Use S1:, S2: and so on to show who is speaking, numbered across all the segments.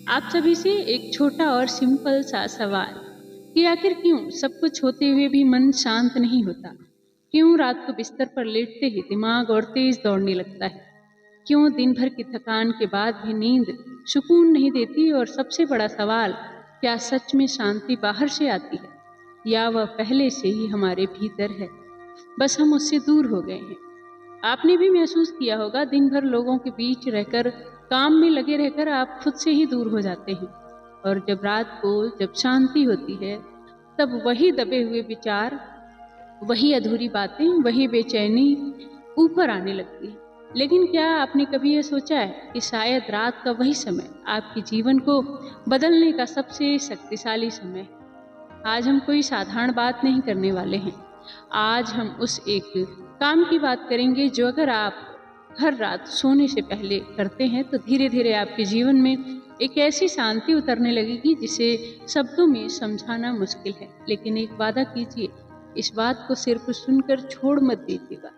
S1: आप सभी से एक छोटा और सिंपल सा सवाल कि आखिर क्यों सब कुछ होते हुए भी मन शांत नहीं होता? क्यों रात को बिस्तर पर लेटते ही दिमाग और तेज दौड़ने लगता है? क्यों दिन भर की थकान के बाद भी नींद सुकून नहीं देती? और सबसे बड़ा सवाल, क्या सच में शांति बाहर से आती है या वह पहले से ही हमारे भीतर है, बस हम उससे दूर हो गए हैं? आपने भी महसूस किया होगा, दिन भर लोगों के बीच रहकर, काम में लगे रहकर आप खुद से ही दूर हो जाते हैं। और जब रात को जब शांति होती है, तब वही दबे हुए विचार, वही अधूरी बातें, वही बेचैनी ऊपर आने लगती है। लेकिन क्या आपने कभी यह सोचा है कि शायद रात का वही समय आपके जीवन को बदलने का सबसे शक्तिशाली समय है? आज हम कोई साधारण बात नहीं करने वाले हैं। आज हम उस एक काम की बात करेंगे जो अगर आप हर रात सोने से पहले करते हैं तो धीरे धीरे आपके जीवन में एक ऐसी शांति उतरने लगेगी जिसे शब्दों में समझाना मुश्किल है। लेकिन एक वादा कीजिए, इस बात को सिर्फ सुनकर छोड़ मत दीजिएगा।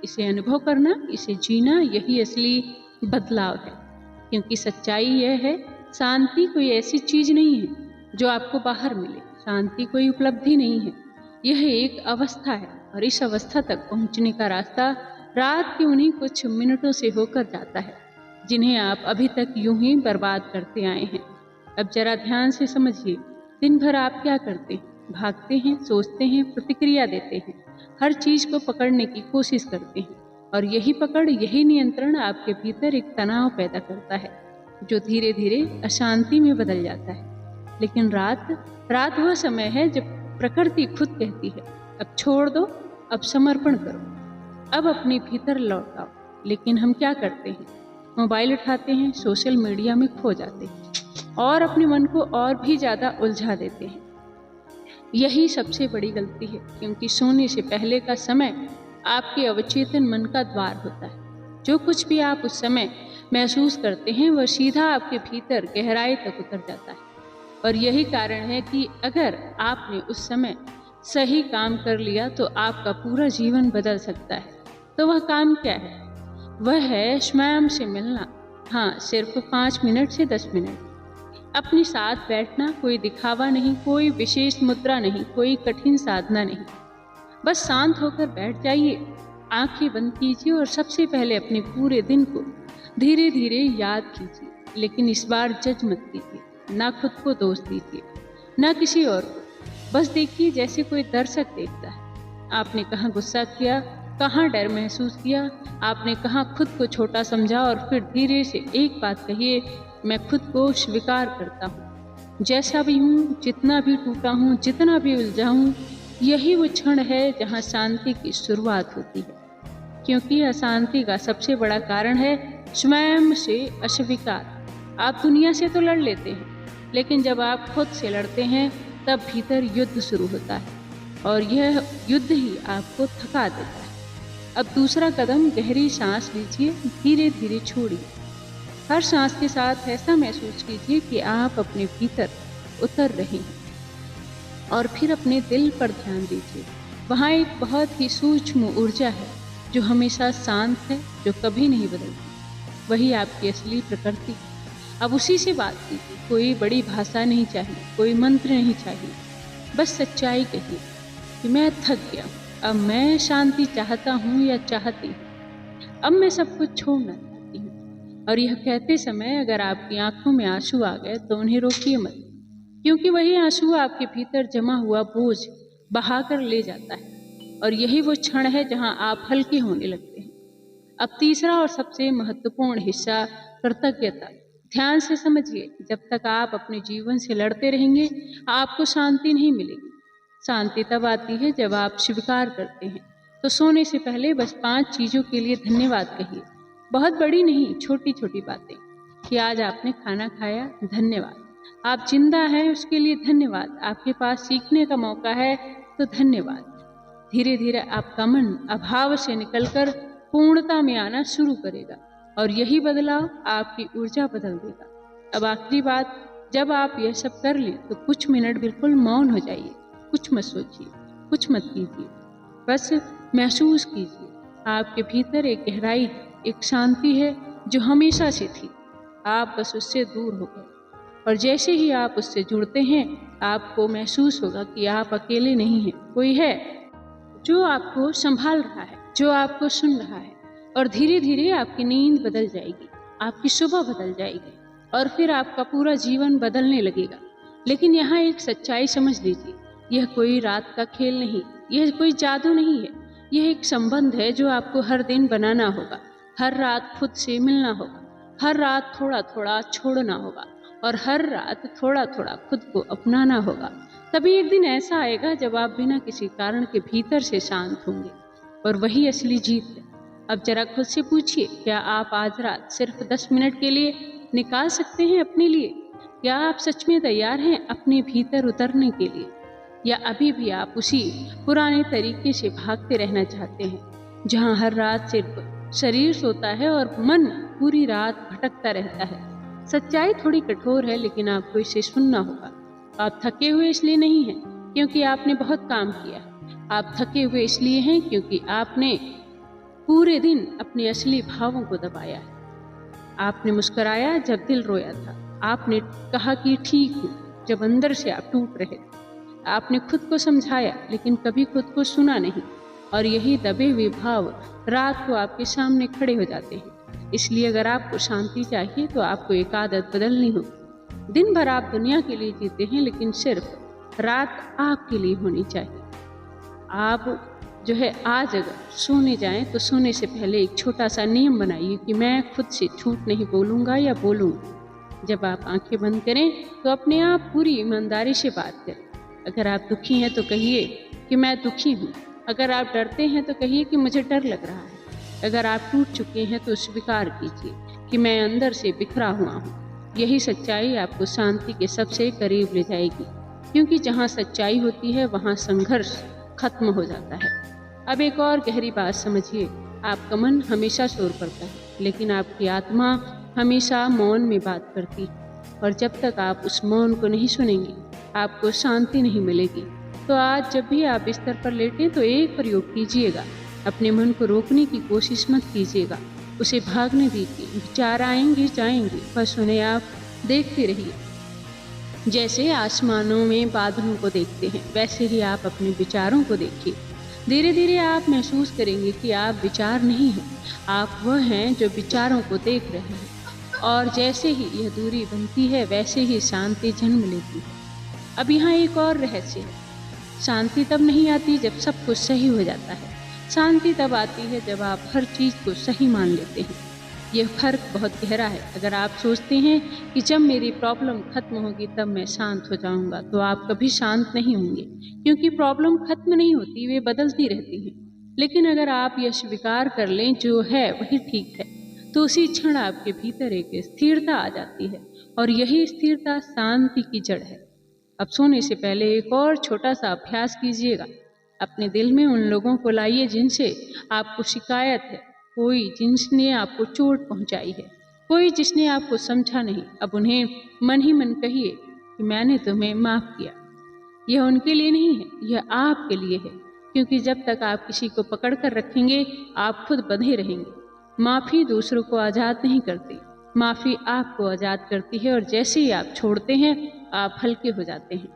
S1: इसे अनुभव करना, इसे जीना, यही असली बदलाव है। क्योंकि सच्चाई यह है, शांति कोई ऐसी चीज नहीं है जो आपको बाहर मिले। शांति कोई उपलब्धि नहीं है, यह एक अवस्था है। और इस अवस्था तक पहुंचने का रास्ता रात के उन्हीं कुछ मिनटों से होकर जाता है जिन्हें आप अभी तक यूं ही बर्बाद करते आए हैं। अब जरा ध्यान से समझिए, दिन भर आप क्या करते हैं? भागते हैं, सोचते हैं, प्रतिक्रिया देते हैं, हर चीज को पकड़ने की कोशिश करते हैं। और यही पकड़, यही नियंत्रण आपके भीतर एक तनाव पैदा करता है जो धीरे धीरे अशांति में बदल जाता है। लेकिन रात वह समय है जब प्रकृति खुद कहती है, अब छोड़ दो, अब समर्पण करो, अब अपने भीतर लौट आओ। लेकिन हम क्या करते हैं? मोबाइल उठाते हैं, सोशल मीडिया में खो जाते हैं और अपने मन को और भी ज़्यादा उलझा देते हैं। यही सबसे बड़ी गलती है, क्योंकि सोने से पहले का समय आपके अवचेतन मन का द्वार होता है। जो कुछ भी आप उस समय महसूस करते हैं वह सीधा आपके भीतर गहराई तक उतर जाता है। और यही कारण है कि अगर आपने उस समय सही काम कर लिया तो आपका पूरा जीवन बदल सकता है। तो वह काम क्या है? वह है स्वयं से मिलना। हाँ, सिर्फ 5 मिनट से 10 मिनट अपने साथ बैठना। कोई दिखावा नहीं, कोई विशेष मुद्रा नहीं, कोई कठिन साधना नहीं। बस शांत होकर बैठ जाइए, आंखें बंद कीजिए और सबसे पहले अपने पूरे दिन को धीरे धीरे याद कीजिए। लेकिन इस बार जज मत कीजिए, ना खुद को दोष दीजिए, ना किसी और को। बस देखिए जैसे कोई दर्शक देखता है। आपने कहाँ गुस्सा किया, कहाँ डर महसूस किया, आपने कहाँ खुद को छोटा समझा। और फिर धीरे से एक बात कहिए, मैं खुद को स्वीकार करता हूँ, जैसा भी हूँ, जितना भी टूटा हूँ, जितना भी उलझा हूँ। यही वो क्षण है जहाँ शांति की शुरुआत होती है। क्योंकि अशांति का सबसे बड़ा कारण है स्वयं से अस्वीकार। आप दुनिया से तो लड़ लेते हैं, लेकिन जब आप खुद से लड़ते हैं तब भीतर युद्ध शुरू होता है और यह युद्ध ही आपको थका देता है। अब दूसरा कदम, गहरी सांस लीजिए, धीरे धीरे छोड़िए। हर सांस के साथ ऐसा महसूस कीजिए कि आप अपने भीतर उतर रहे हैं। और फिर अपने दिल पर ध्यान दीजिए। वहाँ एक बहुत ही सूक्ष्म ऊर्जा है जो हमेशा शांत है, जो कभी नहीं बदलती। वही आपकी असली प्रकृति है। अब उसी से बात कीजिए। कोई बड़ी भाषा नहीं चाहिए, कोई मंत्र नहीं चाहिए, बस सच्चाई कहिए कि मैं थक गया, अब मैं शांति चाहता हूँ या चाहती हूँ, अब मैं सब कुछ छोड़ना चाहती हूँ। और यह कहते समय अगर आपकी आंखों में आंसू आ गए तो उन्हें रोकिए मत, क्योंकि वही आंसू आपके भीतर जमा हुआ बोझ बहाकर ले जाता है। और यही वो क्षण है जहाँ आप हल्के होने लगते हैं। अब तीसरा और सबसे महत्वपूर्ण हिस्सा, कृतज्ञता। ध्यान से समझिए, जब तक आप अपने जीवन से लड़ते रहेंगे आपको शांति नहीं मिलेगी। शांति तब आती है जब आप स्वीकार करते हैं। तो सोने से पहले बस 5 चीज़ों के लिए धन्यवाद कहिए। बहुत बड़ी नहीं, छोटी छोटी बातें। कि आज आपने खाना खाया, धन्यवाद। आप जिंदा हैं, उसके लिए धन्यवाद। आपके पास सीखने का मौका है, तो धन्यवाद। धीरे धीरे आपका मन अभाव से निकलकर पूर्णता में आना शुरू करेगा और यही बदलाव आपकी ऊर्जा बदल देगा। अब आखिरी बात, जब आप यह सब कर लें तो कुछ मिनट बिल्कुल मौन हो जाइए। कुछ मत सोचिए, कुछ मत कीजिए, बस महसूस कीजिए। आपके भीतर एक गहराई, एक शांति है जो हमेशा से थी। आप बस उससे दूर हो गए। और जैसे ही आप उससे जुड़ते हैं, आपको महसूस होगा कि आप अकेले नहीं हैं, कोई है जो आपको संभाल रहा है, जो आपको सुन रहा है। और धीरे धीरे आपकी नींद बदल जाएगी, आपकी सुबह बदल जाएगी और फिर आपका पूरा जीवन बदलने लगेगा। लेकिन यहाँ एक सच्चाई समझ लीजिए, यह कोई रात का खेल नहीं, यह कोई जादू नहीं है। यह एक संबंध है जो आपको हर दिन बनाना होगा, हर रात खुद से मिलना होगा, हर रात थोड़ा थोड़ा छोड़ना होगा और हर रात थोड़ा थोड़ा खुद को अपनाना होगा। तभी एक दिन ऐसा आएगा जब आप बिना किसी कारण के भीतर से शांत होंगे, और वही असली जीत है। अब जरा खुद से पूछिए, क्या आप आज रात सिर्फ 10 मिनट के लिए निकाल सकते हैं अपने लिए? क्या आप सच में तैयार हैं अपने भीतर उतरने के लिए, या अभी भी आप उसी पुराने तरीके से भागते रहना चाहते हैं, जहां हर रात सिर्फ शरीर सोता है और मन पूरी रात भटकता रहता है? सच्चाई थोड़ी कठोर है, लेकिन आपको इसे सुनना होगा। आप थके हुए इसलिए नहीं हैं क्योंकि आपने बहुत काम किया। आप थके हुए इसलिए हैं क्योंकि आपने पूरे दिन अपने असली भावों को दबाया है। आपने मुस्कुराया जब दिल रोया था, आपने कहा कि ठीक हूँ जब अंदर से आप टूट रहे थे। आपने खुद को समझाया लेकिन कभी खुद को सुना नहीं, और यही दबे हुए भाव रात को आपके सामने खड़े हो जाते हैं। इसलिए अगर आपको शांति चाहिए तो आपको एक आदत बदलनी होगी। दिन भर आप दुनिया के लिए जीते हैं, लेकिन सिर्फ रात आपके लिए होनी चाहिए। आप आज अगर सोने जाएं तो सोने से पहले एक छोटा सा नियम बनाइए कि मैं खुद से झूठ नहीं बोलूँगा या बोलूँगी। जब आप आंखें बंद करें तो अपने आप पूरी ईमानदारी से बात करें। अगर आप दुखी हैं तो कहिए कि मैं दुखी हूँ। अगर आप डरते हैं तो कहिए कि मुझे डर लग रहा है। अगर आप टूट चुके हैं तो स्वीकार कीजिए कि मैं अंदर से बिखरा हुआ हूँ। यही सच्चाई आपको शांति के सबसे करीब ले जाएगी, क्योंकि जहाँ सच्चाई होती है वहाँ संघर्ष खत्म हो जाता है। अब एक और गहरी बात समझिए, आपका मन हमेशा शोर करता है, लेकिन आपकी आत्मा हमेशा मौन में बात करती है। और जब तक आप उस मौन को नहीं सुनेंगे, आपको शांति नहीं मिलेगी। तो आज जब भी आप बिस्तर पर लेटें तो एक प्रयोग कीजिएगा, अपने मन को रोकने की कोशिश मत कीजिएगा, उसे भागने दीजिए। विचार आएंगे जाएंगे, बस उन्हें आप देखते रहिए। जैसे आसमानों में बादलों को देखते हैं, वैसे ही आप अपने विचारों को देखिए। धीरे धीरे आप महसूस करेंगे कि आप विचार नहीं हैं, आप वह हैं जो विचारों को देख रहे हैं। और जैसे ही यह दूरी बनती है, वैसे ही शांति जन्म लेती है। अब यहाँ एक और रहस्य है, शांति तब नहीं आती जब सब कुछ सही हो जाता है। शांति तब आती है जब आप हर चीज़ को सही मान लेते हैं। यह फर्क बहुत गहरा है। अगर आप सोचते हैं कि जब मेरी प्रॉब्लम खत्म होगी तब मैं शांत हो जाऊंगा, तो आप कभी शांत नहीं होंगे, क्योंकि प्रॉब्लम खत्म नहीं होती, वे बदलती रहती हैं। लेकिन अगर आप यह स्वीकार कर लें जो है वही ठीक है, तो उसी क्षण आपके भीतर एक स्थिरता आ जाती है, और यही स्थिरता शांति की जड़ है। अब सोने से पहले एक और छोटा सा अभ्यास कीजिएगा। अपने दिल में उन लोगों को लाइए जिनसे आपको शिकायत है, कोई जिसने आपको चोट पहुंचाई है, कोई जिसने आपको समझा नहीं। अब उन्हें मन ही मन कहिए कि मैंने तुम्हें माफ़ किया। यह उनके लिए नहीं है, यह आपके लिए है, क्योंकि जब तक आप किसी को पकड़ कर रखेंगे, आप खुद बंधे रहेंगे। माफ़ी दूसरों को आज़ाद नहीं करती, माफ़ी आपको आज़ाद करती है। और जैसे ही आप छोड़ते हैं, आप हल्के हो जाते हैं।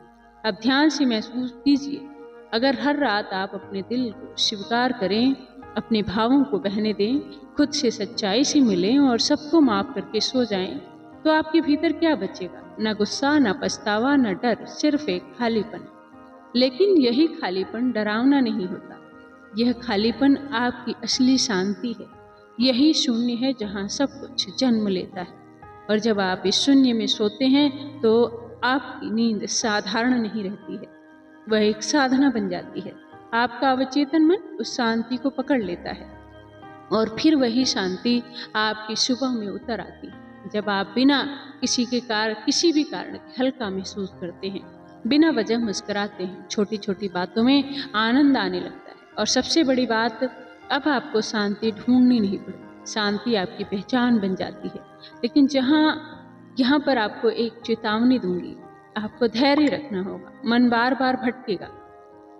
S1: अब ध्यान से महसूस कीजिए, अगर हर रात आप अपने दिल को स्वीकार करें, अपने भावों को बहने दें, खुद से सच्चाई से मिलें और सबको माफ़ करके सो जाएं, तो आपके भीतर क्या बचेगा? ना गुस्सा, ना पछतावा, ना डर, सिर्फ एक खालीपन। लेकिन यही खालीपन डरावना नहीं होता। यह खालीपन आपकी असली शांति है। यही शून्य है जहाँ सब कुछ जन्म लेता है। और जब आप इस शून्य में सोते हैं तो आपकी नींद साधारण नहीं रहती है, वह एक साधना बन जाती है। आपका अवचेतन मन उस शांति को पकड़ लेता है, और फिर वही शांति आपकी सुबह में उतर आती है, जब आप बिना किसी भी कारण के हल्का महसूस करते हैं, बिना वजह मुस्कुराते हैं, छोटी छोटी बातों में आनंद आने लगता है। और सबसे बड़ी बात, अब आपको शांति ढूंढनी नहीं पड़ती, शांति आपकी पहचान बन जाती है। लेकिन यहाँ पर आपको एक चेतावनी दूंगी, आपको धैर्य रखना होगा। मन बार बार भटकेगा,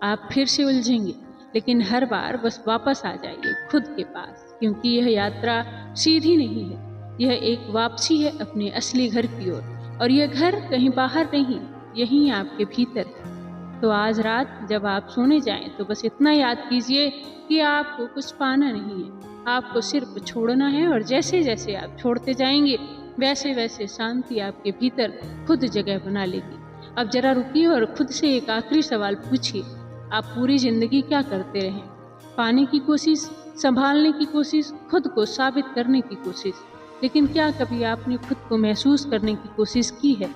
S1: आप फिर से उलझेंगे, लेकिन हर बार बस वापस आ जाइए खुद के पास, क्योंकि यह यात्रा सीधी नहीं है, यह एक वापसी है अपने असली घर की ओर। और यह घर कहीं बाहर नहीं, यहीं आपके भीतर है। तो आज रात जब आप सोने जाएं तो बस इतना याद कीजिए कि आपको कुछ पाना नहीं है, आपको सिर्फ छोड़ना है। और जैसे जैसे आप छोड़ते जाएंगे वैसे वैसे शांति आपके भीतर खुद जगह बना लेगी। अब जरा रुकिए और खुद से एक आखिरी सवाल पूछिए, आप पूरी जिंदगी क्या करते रहे? पाने की कोशिश, संभालने की कोशिश, खुद को साबित करने की कोशिश, लेकिन क्या कभी आपने खुद को महसूस करने की कोशिश की है?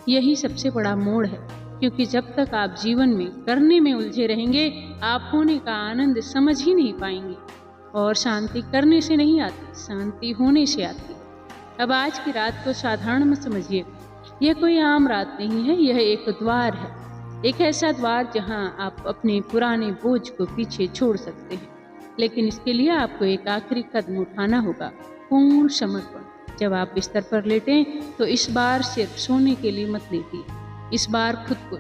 S1: यही सबसे बड़ा मोड़ है, क्योंकि जब तक आप जीवन में करने में उलझे रहेंगे आप होने का आनंद समझ ही नहीं पाएंगे। और शांति करने से नहीं आती, शांति होने से आती। अब आज की रात को साधारण मत समझिए, यह कोई आम रात नहीं है, यह एक द्वार है, एक ऐसा द्वार जहां आप अपने पुराने बोझ को पीछे छोड़ सकते हैं। लेकिन इसके लिए आपको एक आखिरी कदम उठाना होगा, पूर्ण समर्पण। जब आप बिस्तर पर लेटें तो इस बार सिर्फ सोने के लिए मत लेटिए, इस बार खुद को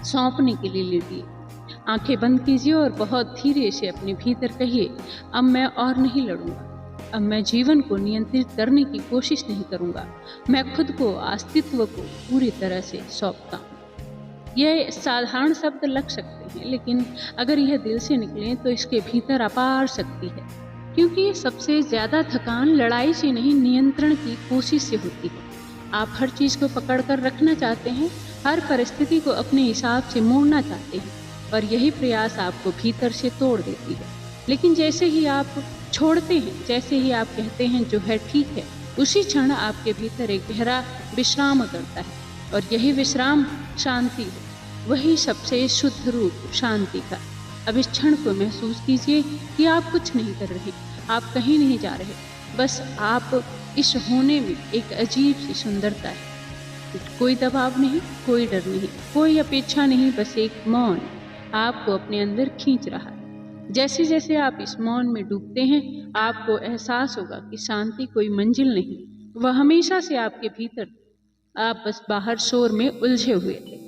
S1: सौंपने के लिए लेटिए। आंखें बंद कीजिए और बहुत धीरे से अपने भीतर कहिए, अब मैं और नहीं लड़ूंगा, अब मैं जीवन को नियंत्रित करने की कोशिश नहीं करूंगा, मैं खुद को, अस्तित्व को पूरी तरह से सौंपता हूँ। यह साधारण शब्द लग सकते हैं, लेकिन अगर यह दिल से निकले तो इसके भीतर अपार शक्ति है, क्योंकि सबसे ज्यादा थकान लड़ाई से नहीं, नियंत्रण की कोशिश से होती है। आप हर चीज को पकड़ कर रखना चाहते हैं, हर परिस्थिति को अपने हिसाब से मोड़ना चाहते हैं, और यही प्रयास आपको भीतर से तोड़ देती है। लेकिन जैसे ही आप छोड़ते हैं, जैसे ही आप कहते हैं जो है ठीक है, उसी क्षण आपके भीतर एक गहरा विश्राम उतरता है, और यही विश्राम शांति है, वही सबसे शुद्ध रूप शांति का। अब इस क्षण को महसूस कीजिए कि आप कुछ नहीं कर रहे, आप कहीं नहीं जा रहे, बस आप इस होने में एक अजीब सी सुंदरता है। कोई दबाव नहीं, कोई डर नहीं, कोई अपेक्षा नहीं, बस एक मौन आपको अपने अंदर खींच रहा है। जैसे जैसे आप इस मौन में डूबते हैं आपको एहसास होगा कि शांति कोई मंजिल नहीं, वह हमेशा से आपके भीतर, आप बस बाहर शोर में उलझे हुए थे।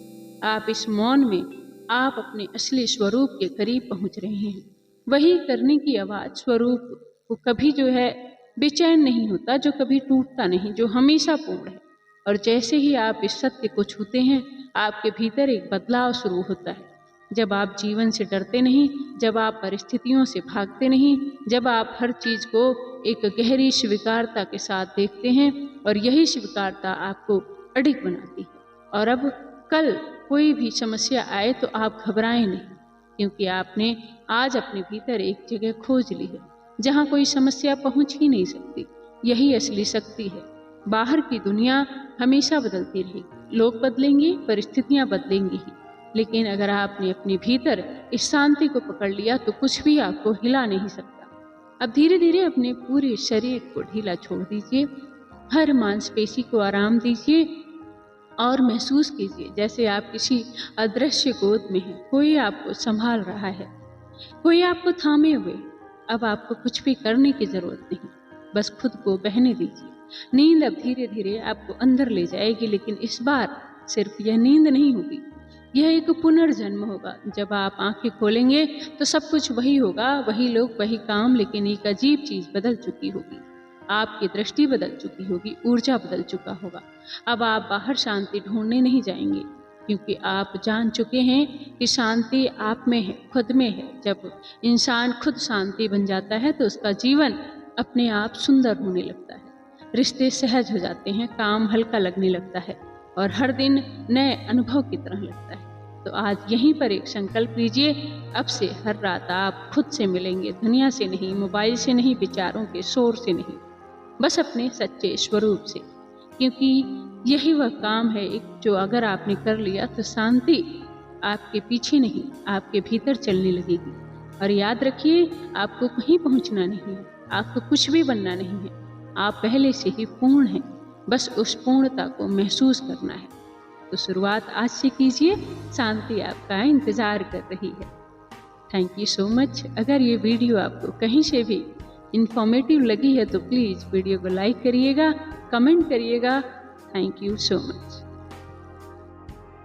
S1: आप इस मौन में आप अपने असली स्वरूप के करीब पहुंच रहे हैं। वही करने की आवाज, स्वरूप वो कभी जो है बेचैन नहीं होता, जो कभी टूटता नहीं, जो हमेशा पूर्ण है। और जैसे ही आप इस सत्य को छूते हैं आपके भीतर एक बदलाव शुरू होता है। जब आप जीवन से डरते नहीं, जब आप परिस्थितियों से भागते नहीं, जब आप हर चीज को एक गहरी स्वीकारता के साथ देखते हैं, और यही स्वीकारता आपको अडिग बनाती है। और अब कल कोई भी समस्या आए तो आप घबराएं नहीं, क्योंकि आपने आज अपने भीतर एक जगह खोज ली है जहां कोई समस्या पहुंच ही नहीं सकती। यही असली शक्ति है। बाहर की दुनिया हमेशा बदलती रहेगी, लोग बदलेंगे, परिस्थितियां बदलेंगी ही, लेकिन अगर आपने अपने भीतर इस शांति को पकड़ लिया तो कुछ भी आपको हिला नहीं सकता। अब धीरे धीरे अपने पूरे शरीर को ढीला छोड़ दीजिए, हर मांसपेशी को आराम दीजिए और महसूस कीजिए जैसे आप किसी अदृश्य गोद में हैं। कोई आपको संभाल रहा है, कोई आपको थामे हुए। अब आपको कुछ भी करने की जरूरत नहीं, बस खुद को बहने दीजिए। नींद अब धीरे धीरे आपको अंदर ले जाएगी, लेकिन इस बार सिर्फ यह नींद नहीं होगी, यह एक पुनर्जन्म होगा। जब आप आंखें खोलेंगे तो सब कुछ वही होगा, वही लोग, वही काम, लेकिन एक अजीब चीज बदल चुकी होगी। आपकी दृष्टि बदल चुकी होगी, ऊर्जा बदल चुका होगा। अब आप बाहर शांति ढूंढने नहीं जाएंगे, क्योंकि आप जान चुके हैं कि शांति आप में है, खुद में है। जब इंसान खुद शांति बन जाता है तो उसका जीवन अपने आप सुंदर होने लगता है, रिश्ते सहज हो जाते हैं, काम हल्का लगने लगता है, और हर दिन नए अनुभव की तरह लगता है। तो आज यहीं पर एक संकल्प लीजिए, अब से हर रात आप खुद से मिलेंगे, दुनिया से नहीं, मोबाइल से नहीं, विचारों के शोर से नहीं, बस अपने सच्चे स्वरूप से। क्योंकि यही वह काम है एक जो अगर आपने कर लिया तो शांति आपके पीछे नहीं, आपके भीतर चलने लगेगी। और याद रखिए, आपको कहीं पहुंचना नहीं है, आपको कुछ भी बनना नहीं है, आप पहले से ही पूर्ण हैं, बस उस पूर्णता को महसूस करना है। तो शुरुआत आज से कीजिए, शांति आपका इंतजार कर रही है। Thank you so much. अगर ये वीडियो आपको कहीं से भी इंफॉर्मेटिव लगी है तो प्लीज़ वीडियो को लाइक करिएगा, कमेंट करिएगा। Thank you so much.